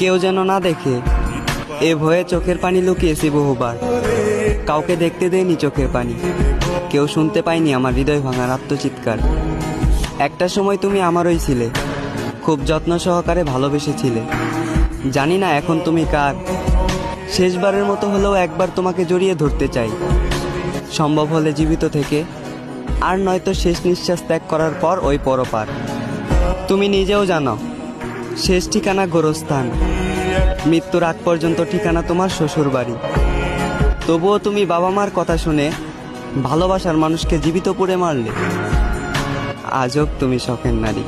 কেউ যেন না দেখে এ ভয়ে চোখের পানি লুকিয়েছি বহুবার। কাউকে দেখতে দেয়নি চোখের পানি, কেউ শুনতে পায়নি আমার হৃদয় ভাঙার আত্মচিৎকার। একটা সময় তুমি আমারই ছিলে, খুব যত্ন সহকারে ভালোবেসেছিলে। জানি না এখন তুমি কার। শেষবারের মতো হলেও একবার তোমাকে জড়িয়ে ধরতে চাই, সম্ভব হলে জীবিত থেকে, আর নয়তো শেষ নিঃশ্বাস ত্যাগ করার পর ওই পরপার। তুমি নিজেও জানো শেষ ঠিকানা গোরস্থান, মৃত্যুর আগ পর্যন্ত ঠিকানা তোমার শ্বশুর বাড়ি। তবুও তুমি বাবা মার কথা শুনে ভালোবাসার মানুষকে জীবিত পুড়ে মারলে। আজব তুমি শখের নারী।